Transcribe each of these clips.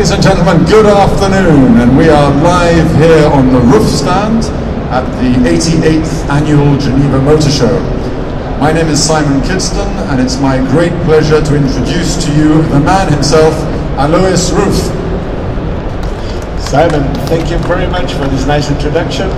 Ladies and gentlemen, good afternoon, and we are live here on the RUF stand at the 88th Annual Geneva Motorshow. My name is Simon Kidston, and it's my great pleasure to introduce to you the man himself, Alois RUF. Simon, thank you very much for this nice introduction.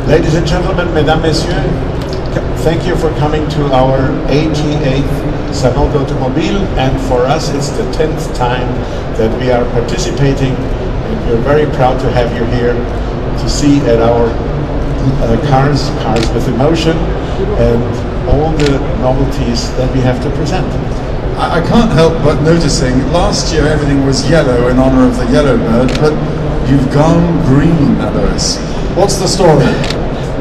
Ladies and gentlemen, mesdames, messieurs, thank you for coming to our 88th Salon d'Automobile, and for us it's the 10th time that we are participating, and we're very proud to have you here to see at our cars with emotion, and all the novelties that we have to present. I can't help but noticing, last year everything was yellow in honor of the yellow bird, but you've gone green, Alois. What's the story?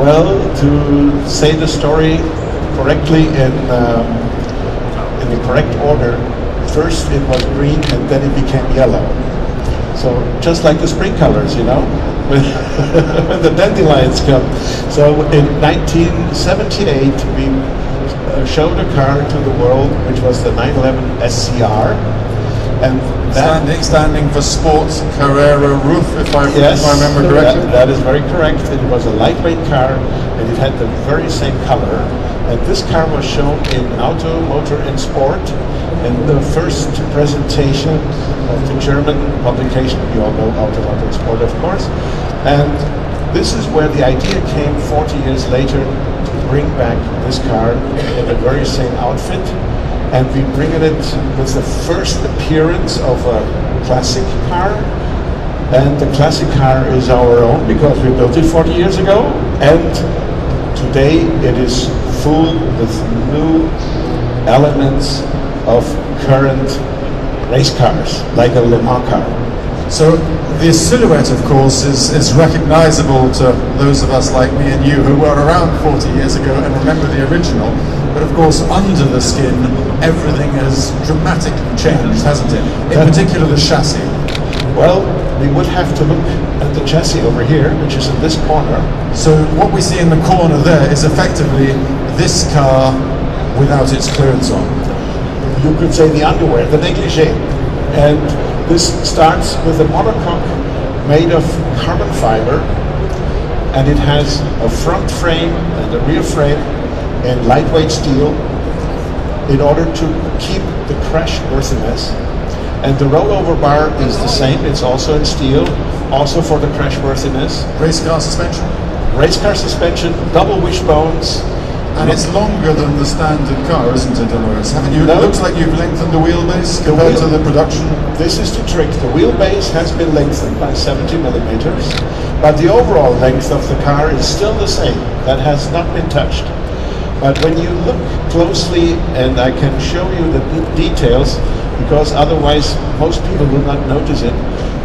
Well, to say the story correctly in the correct order, first it was green and then it became yellow. So just like the spring colors, you know, when the dandelions come. So in 1978 we showed a car to the world which was the 911 SCR, and standing for Sports Carrera RUF, if I remember correctly. That is very correct. It was a lightweight car and it had the very same color. And this car was shown in Auto, Motor and Sport in the first presentation of the German publication. You all know Auto, Motor and Sport, of course. And this is where the idea came 40 years later to bring back this car in the very same outfit. And we bring it with the first appearance of a classic car. And the classic car is our own because we built it 40 years ago. And today it is full with new elements of current race cars, like a Le Mans car. So the silhouette, of course, is recognizable to those of us like me and you who were around 40 years ago and remember the original. But of course, under the skin, everything has dramatically changed, hasn't it? In particular, the chassis. Well, we would have to look at the chassis over here, which is in this corner. So what we see in the corner there is effectively this car without its clothes on. You could say the underwear, the negligee. And this starts with a monocoque made of carbon fiber, and it has a front frame and a rear frame in lightweight steel in order to keep the crash worthiness. And the rollover bar is the same, it's also in steel, also for the crash worthiness. Race car suspension? Race car suspension, double wishbones. And it's longer than the standard car, isn't it, Alois? Haven't you? No. It looks like you've lengthened the wheelbase compared to the production. This is the trick. The wheelbase has been lengthened by 70 millimeters, but the overall length of the car is still the same. That has not been touched. But when you look closely, and I can show you the details, because otherwise most people will not notice it,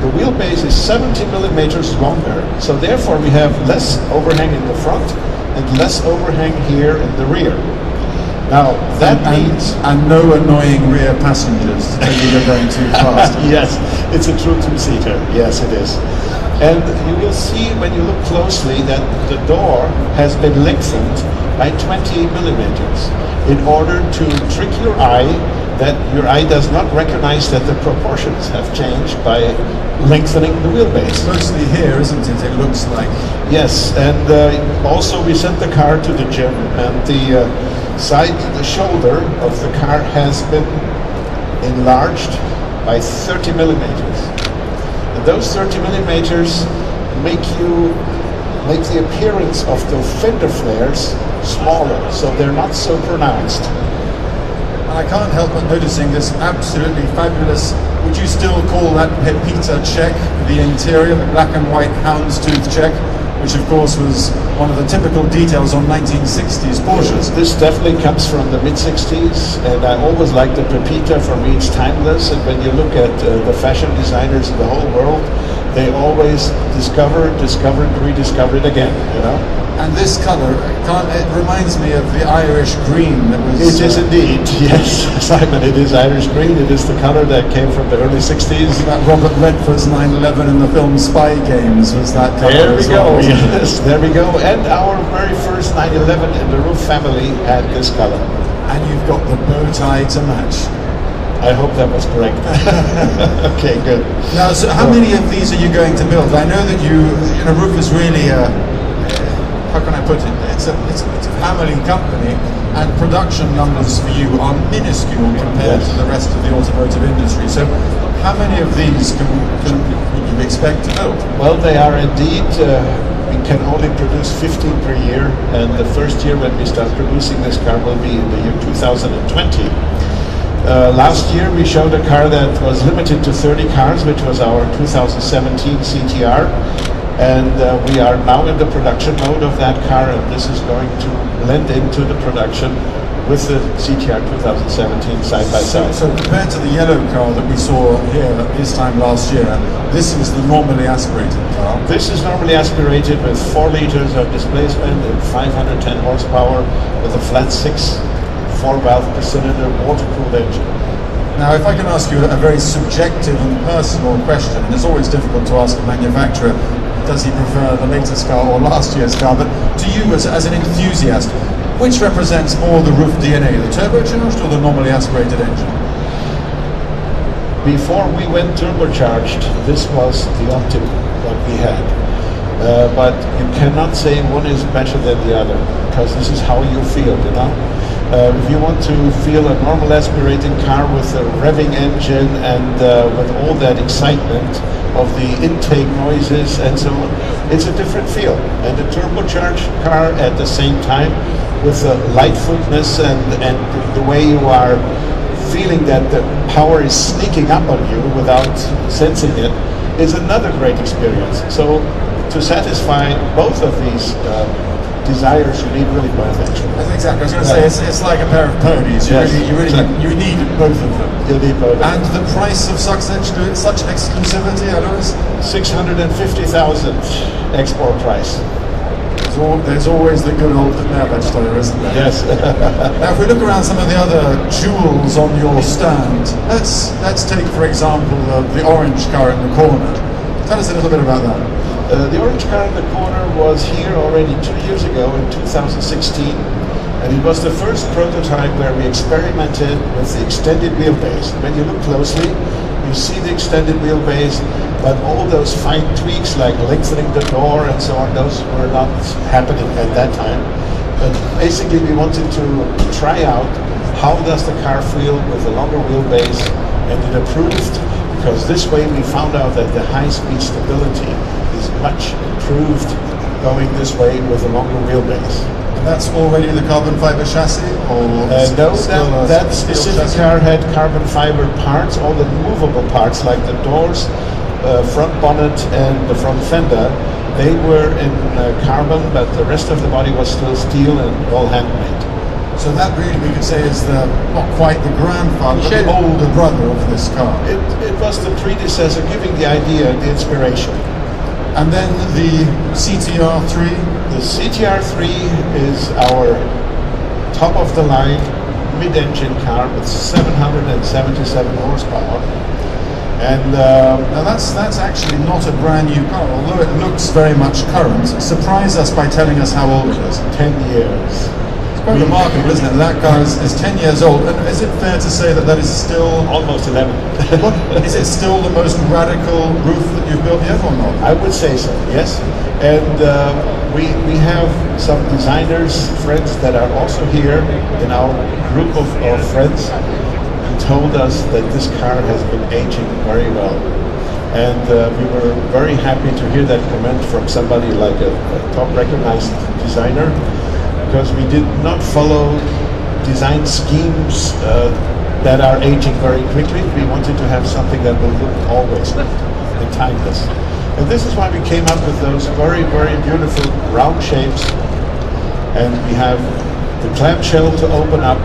the wheelbase is 70 millimeters longer. So therefore we have less overhang in the front and less overhang here in the rear. Now that means... And no annoying rear passengers to tell you you're going too fast. Yes, it's a true two-seater. Yes, it is. And you will see when you look closely that the door has been lengthened by 20 millimeters in order to trick your eye, that your eye does not recognize that the proportions have changed by lengthening the wheelbase. Mostly here, isn't it? It looks like. Yes, and also we sent the car to the gym, and the the shoulder of the car has been enlarged by 30 millimeters. And those 30 millimeters make the appearance of the fender flares smaller, so they're not so pronounced. And I can't help but noticing this absolutely fabulous, would you still call that Pepita check, the interior, the black and white houndstooth check, which of course was one of the typical details on 1960s Porsches. This definitely comes from the mid-60s, and I always liked the Pepita. For me it's timeless, and when you look at the fashion designers in the whole world, they always discover and rediscover it again, you know? And this color, it reminds me of the Irish green that was... It is indeed, yes, Simon, it is Irish green. It is the color that came from the early 60s. That Robert Redford's 911 in the film Spy Games was that color. There we go, yes, there we go. And our very first 911 in the RUF family had this color. And you've got the bow tie to match. I hope that was correct. Okay, good. Now, so how many of these are you going to build? I know that you know, RUF is really how can I put it? It's a family company, and production numbers for you are minuscule compared to the rest of the automotive industry. So, how many of these can you expect to build? Well, they are indeed. We can only produce 15 per year, and the first year when we start producing this car will be in the year 2020. Last year we showed a car that was limited to 30 cars, which was our 2017 CTR, and we are now in the production mode of that car, and this is going to blend into the production with the CTR 2017 side by side. So compared to the yellow car that we saw here this time last year, this is the normally aspirated car? This is normally aspirated with 4 liters of displacement and 510 horsepower with a flat 6 4-valve per cylinder water-cooled engine. Now, if I can ask you a very subjective and personal question, and it's always difficult to ask a manufacturer, does he prefer the latest car or last year's car, but to you as an enthusiast, which represents more the RUF DNA, the turbocharged or the normally aspirated engine? Before we went turbocharged, this was the optimum what we had. But you cannot say one is better than the other, because this is how you feel, you know? If you want to feel a normal aspirating car with a revving engine and with all that excitement of the intake noises and so on, it's a different feel. And the turbocharged car at the same time, with the lightfootness and the way you are feeling that the power is sneaking up on you without sensing it, is another great experience. So to satisfy both of these desires, you need really both, actually. Exactly. I was going to say it's like a pair of ponies. You need both of them. You need both. And the price of such exclusivity, Alois? 650,000 export price. There's always the good old Mehrwertsteuer, isn't there? Yes. Now, if we look around some of the other jewels on your stand, let's take, for example, the orange car in the corner. Tell us a little bit about that. The orange car in the corner was here already 2 years ago in 2016, and it was the first prototype where we experimented with the extended wheelbase. When you look closely, you see the extended wheelbase, but all those fine tweaks like lengthening the door and so on, those were not happening at that time. But basically we wanted to try out how does the car feel with a longer wheelbase, and it approved, because this way we found out that the high-speed stability is much improved going this way with a longer wheelbase. And that's already the carbon fiber chassis? Or no, that specific car had carbon fiber parts, all the movable parts like the doors, front bonnet and the front fender. They were in carbon, but the rest of the body was still steel and all handmade. So that really, we could say, is not quite the grandfather, but the older brother of this car. It was the predecessor, giving the idea, the inspiration. And then the CTR3? The CTR3 is our top-of-the-line mid-engine car with 777 horsepower. And now that's actually not a brand new car, although it looks very much current. Surprise us by telling us how old it is. 10 years. It's quite remarkable, isn't it? That car is 10 years old. And is it fair to say that is still... Almost 11. Is it still the most radical RUF that you've built yet or not? I would say so, yes. And we have some designers, friends that are also here in our group of friends, who told us that this car has been aging very well. And we were very happy to hear that comment from somebody like a top recognized designer, because we did not follow design schemes that are aging very quickly. We wanted to have something that will look always and timeless. And this is why we came up with those very, very beautiful round shapes. And we have the clamshell to open up,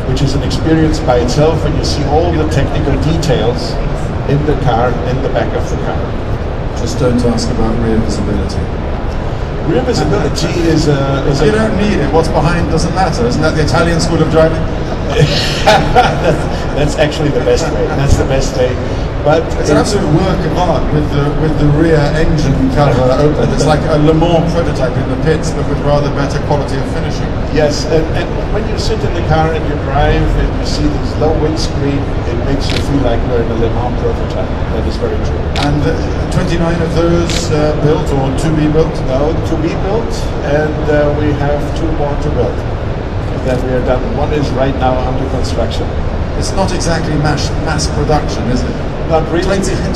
which is an experience by itself when you see all the technical details in the car, in the back of the car. Just don't ask about rear visibility. Rear visibility is you don't need it. What's behind doesn't matter. Isn't that the Italian school of driving? That's actually the best way. That's the best way. But It's an absolute work of art with the rear engine cover open. It's like a Le Mans prototype in the pits, but with rather better quality of finishing. yes, and when you sit in the car and you drive and you see this low windscreen, it makes you feel like you're in a Le Mans prototype. That is very true. And 29 of those built or to be built? No, to be built, and we have 2 more to build. And then we are done. One is right now under construction. It's not exactly mass production, is it? Not really. 29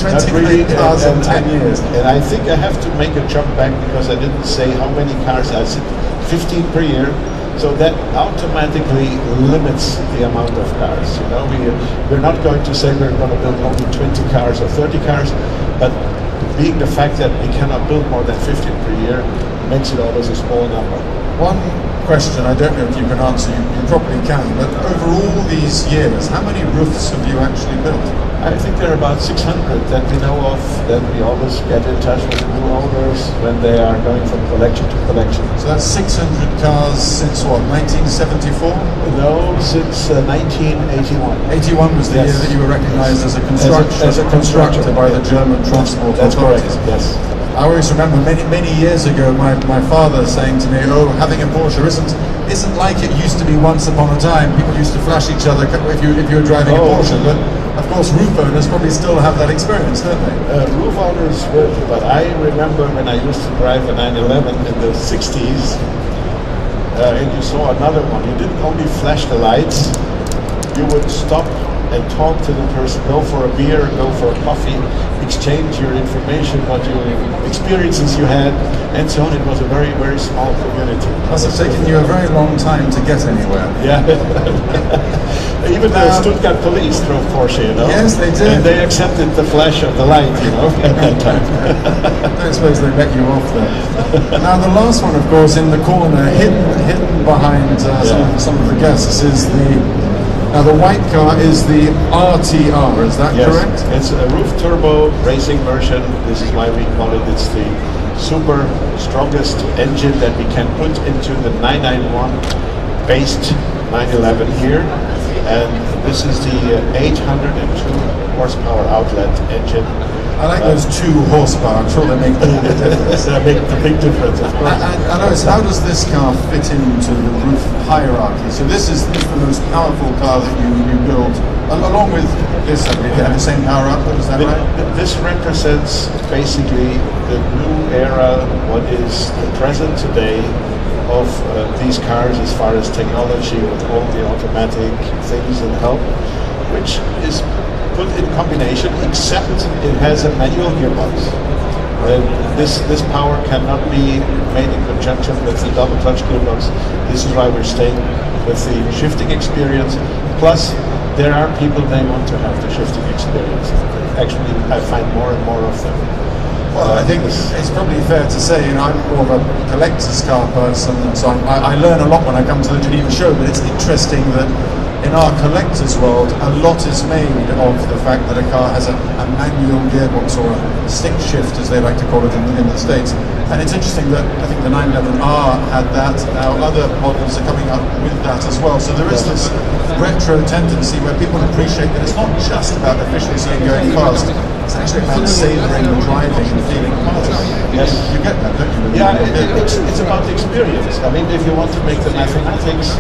cars in 10 years. And I think I have to make a jump back because I didn't say how many cars. I said 15 per year. So that automatically limits the amount of cars. You know, we're not going to say we're going to build only 20 cars or 30 cars, but being the fact that we cannot build more than 15 per year makes it always a small number. One question, I don't know if you can answer, you probably can, but over all these years, how many roofs have you actually built? I think there are about 600 that we know of, that we always get in touch with new owners when they are going from collection to collection. So that's 600 cars since what, 1974? No, since 1981. 81 was the Yes. year that you were recognized as a constructor by the German transport That's correct, authorities. yes. I always remember many years ago my father saying to me, "Oh, having a Porsche isn't like it used to be once upon a time. People used to flash each other if you were driving a Porsche." But of course, roof owners probably still have that experience, don't they? Roof owners will, but I remember when I used to drive a 911 in the 60s, and you saw another one. You didn't only flash the lights, you would stop and talk to the person, go for a beer, go for a coffee, exchange your information, what your experiences you had, and so on. It was a very, very small community. Must have taken you a very long time to get anywhere. Yeah. Even the Stuttgart police drove Porsche, you know. Yes, they did. And they accepted the flash of the light, you know, at that time. I don't suppose they let you off there. Now the last one, of course, in the corner, hidden behind some of the guests, is now the white car is the RTR, is that correct? It's a roof turbo racing version. This is why we call it, it's the super strongest engine that we can put into the 991 based 911 here. And this is the 802 horsepower outlet engine. I like those 2 horsepower. I'm sure they make all the difference. They make the big difference, of course. I notice, how does this car fit into the roof hierarchy? So this is the most powerful car that you build, along with this, I believe, they have the same power output, is that right? This represents basically the new era, what is the present today of these cars as far as technology with all the automatic things and help, which is put in combination, except it has a manual gearbox. This power cannot be made in conjunction with the double clutch gearbox. This is why we're staying with the shifting experience. Plus, there are people, they want to have the shifting experience. Actually, I find more and more of them. Well, I think it's probably fair to say, I'm more of a collector's car person, and so I learn a lot when I come to the Geneva show, but it's interesting that in our collector's world, a lot is made of the fact that a car has a manual gearbox, or a stick shift, as they like to call it in the States. And it's interesting that I think the 911R had that. Now other models are coming up with that as well. So there is this retro tendency where people appreciate that it's not just about efficiency and going fast. It's actually about savoring the driving and feeling part of it. Yes. You get that, don't you? Yeah, it's about the experience. I mean, if you want to make the mathematics,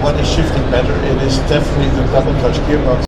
what is shifting better, it is definitely the double clutch gearbox.